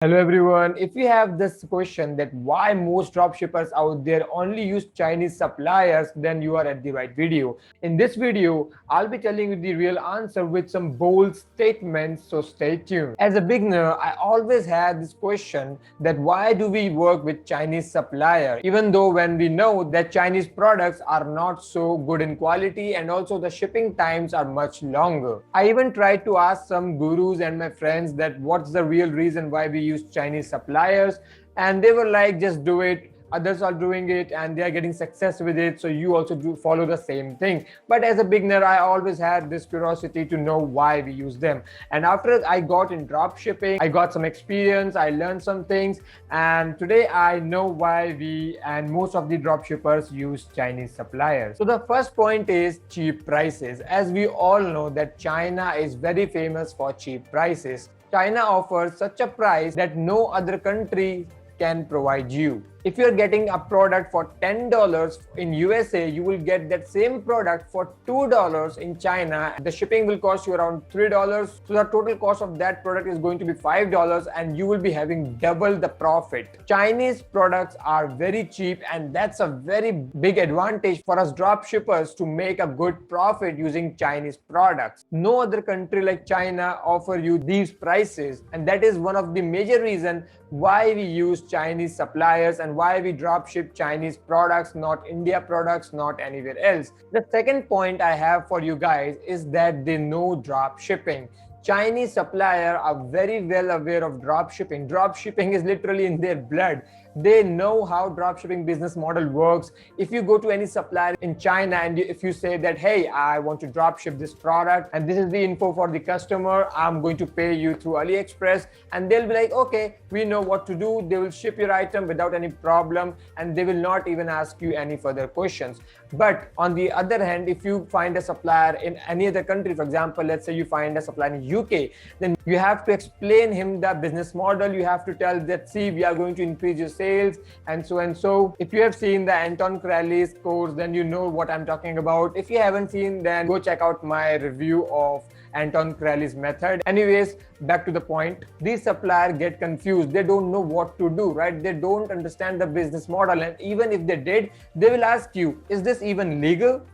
Hello everyone. If you have this question that why most dropshippers out there only use Chinese suppliers, then you are at the right video. In this video, I'll be telling you the real answer with some bold statements, so stay tuned. As a beginner, I always had this question that why do we work with Chinese supplier even though when we know that Chinese products are not so good in quality and also the shipping times are much longer. I even tried to ask some gurus and my friends that what's the real reason why we use Chinese suppliers, and they were like, just do it. Others are doing it and they are getting success with it, so you also do follow the same thing. But as a beginner, I always had this curiosity to know why we use them. And after I got in drop shipping, I got some experience, I learned some things, and today I know why we and most of the drop shippers use Chinese suppliers. So the first point is cheap prices. As we all know that China is very famous for cheap prices. China offers such a price that no other country can provide you. If you're getting a product for $10 in USA, you will get that same product for $2 in China. The shipping will cost you around $3. So the total cost of that product is going to be $5 and you will be having double the profit. Chinese products are very cheap and that's a very big advantage for us drop shippers to make a good profit using Chinese products. No other country like China offer you these prices, and that is one of the major reasons why we use Chinese suppliers and why we drop ship Chinese products, not India products, not anywhere else. The second point I have for you guys is that they know drop shipping. Chinese suppliers are very well aware of drop shipping. Drop shipping is literally in their blood. They know how dropshipping business model works. If you go to any supplier in China and if you say that, hey, I want to dropship this product and this is the info for the customer, I'm going to pay you through AliExpress, and they'll be like, okay, we know what to do. They will ship your item without any problem and they will not even ask you any further questions. But on the other hand, if you find a supplier in any other country, for example, let's say you find a supplier in UK, then you have to explain him the business model. You have to tell that, see, we are going to increase your sales and so and so. If you have seen the Anton Crowley's course, then you know what I'm talking about. If you haven't seen, then go check out my review of Anton Crowley's method. Anyways, back to the point. These suppliers get confused. They don't know what to do, right? They don't understand the business model. And even if they did, they will ask you, is this even legal?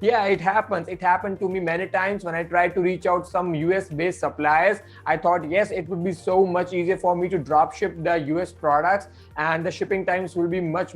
Yeah, it happens. It happened to me many times when I tried to reach out some US-based suppliers. I thought, yes, it would be so much easier for me to drop ship the US products and the shipping times will be much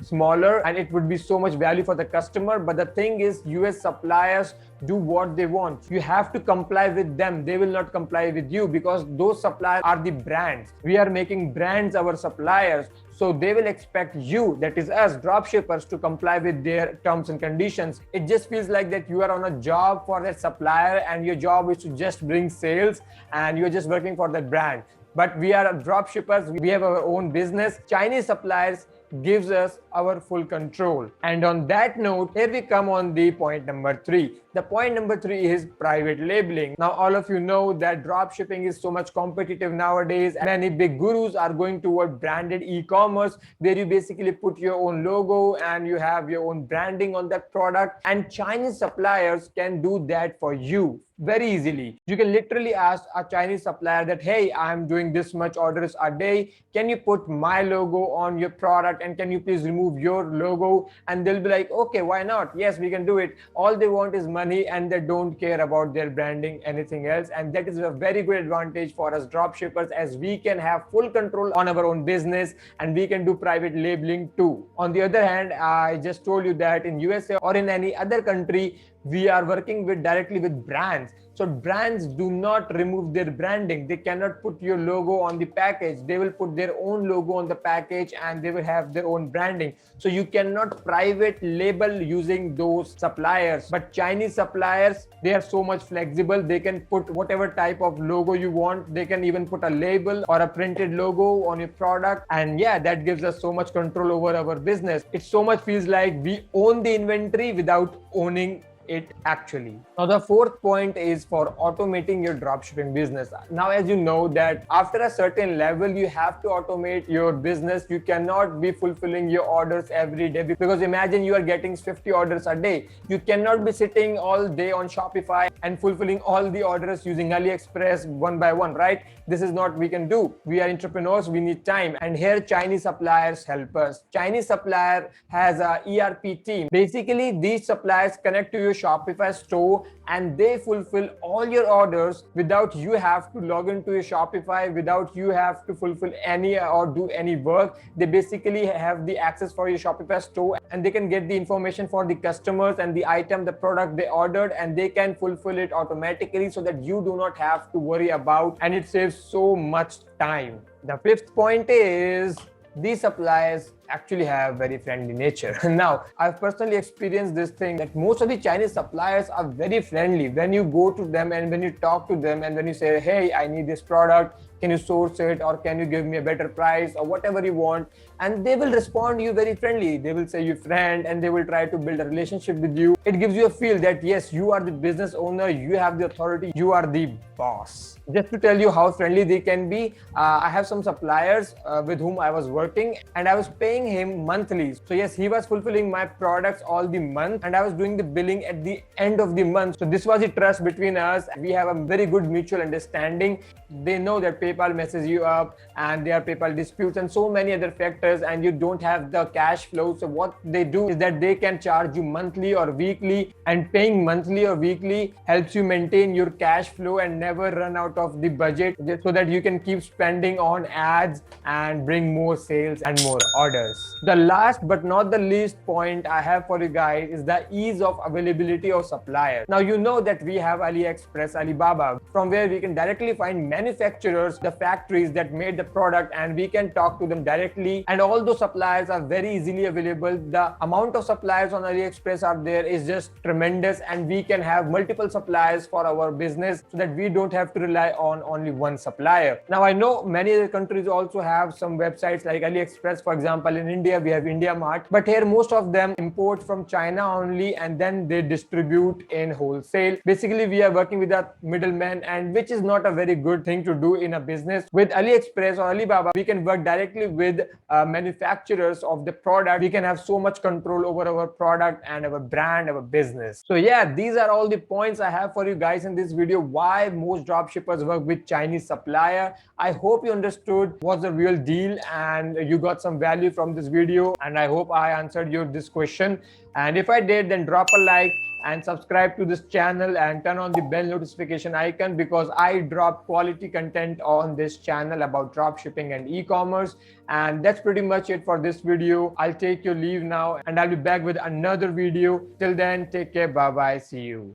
smaller and it would be so much value for the customer. But the thing is, US suppliers do what they want. You have to comply with them. They will not comply with you because those suppliers are the brands. We are making brands our suppliers. So they will expect you, that is us, drop shippers, to comply with their terms and conditions. It just feels like that you are on a job for that supplier and your job is to just bring sales and you're just working for that brand. But we are drop shippers. We have our own business. Chinese suppliers gives us our full control. And on that note, here we come on the point number 3. The point number 3 is private labeling. Now, all of you know that drop shipping is so much competitive nowadays. Many big gurus are going toward branded e-commerce, where you basically put your own logo and you have your own branding on that product. And Chinese suppliers can do that for you very easily. You can literally ask a Chinese supplier that, hey, I'm doing this much orders a day. Can you put my logo on your product and can you please remove your logo? And they'll be like, okay, why not? Yes, we can do it. All they want is money and they don't care about their branding, anything else. And that is a very good advantage for us drop shippers, as we can have full control on our own business and we can do private labeling too. On the other hand, I just told you that in USA or in any other country, we are working directly with brands. So brands do not remove their branding. They cannot put your logo on the package. They will put their own logo on the package and they will have their own branding. So you cannot private label using those suppliers. But Chinese suppliers, they are so much flexible. They can put whatever type of logo you want. They can even put a label or a printed logo on your product. And yeah, that gives us so much control over our business. It so much feels like we own the inventory without owning it actually. Now the fourth point is for automating your dropshipping business. Now as you know that after a certain level you have to automate your business. You cannot be fulfilling your orders every day, because imagine you are getting 50 orders a day. You cannot be sitting all day on Shopify and fulfilling all the orders using AliExpress one by one, right? This is not we can do. We are entrepreneurs, we need time, and here Chinese suppliers help us. Chinese supplier has a ERP team. Basically these suppliers connect to your Shopify store and they fulfill all your orders without you have to log into your Shopify, without you have to fulfill any or do any work. They basically have the access for your Shopify store and they can get the information for the customers and the item, the product they ordered, and they can fulfill it automatically so that you do not have to worry about, and it saves so much time. The fifth point is these suppliers actually have very friendly nature. Now, I've personally experienced this thing that most of the Chinese suppliers are very friendly. When you go to them and when you talk to them and when you say, hey, I need this product, can you source it, or can you give me a better price, or whatever you want, and they will respond to you very friendly. They will say you friend and they will try to build a relationship with you. It gives you a feel that yes, you are the business owner, you have the authority, you are the boss. Just to tell you how friendly they can be, I have some suppliers with whom I was working and I was paying him monthly. So yes, he was fulfilling my products all the month and I was doing the billing at the end of the month. So this was the trust between us. We have a very good mutual understanding. They know that PayPal messes you up and there are PayPal disputes and so many other factors, and you don't have the cash flow. So what they do is that they can charge you monthly or weekly, and paying monthly or weekly helps you maintain your cash flow and never run out of the budget, so that you can keep spending on ads and bring more sales and more orders. The last but not the least point I have for you guys is the ease of availability of suppliers. Now you know that we have AliExpress, Alibaba, from where we can directly find manufacturers, the factories that made the product, and we can talk to them directly, and all those suppliers are very easily available. The amount of suppliers on AliExpress are there is just tremendous, and we can have multiple suppliers for our business so that we don't have to rely on only one supplier. Now I know many other countries also have some websites like AliExpress. For example, in India we have IndiaMart, but here most of them import from China only and then they distribute in wholesale. Basically we are working with a middleman, and which is not a very good thing to do in a business. With AliExpress or Alibaba, we can work directly with manufacturers of the product. We can have so much control over our product and our brand, our business. So yeah, these are all the points I have for you guys in this video, why most dropshippers work with Chinese supplier. I hope you understood what's the real deal and you got some value from this video, and I hope I answered this question. And if I did, then drop a like and subscribe to this channel and turn on the bell notification icon, because I drop quality content on this channel about dropshipping and e-commerce. And that's pretty much it for this video. I'll take your leave now and I'll be back with another video. Till then, take care. Bye bye. See you.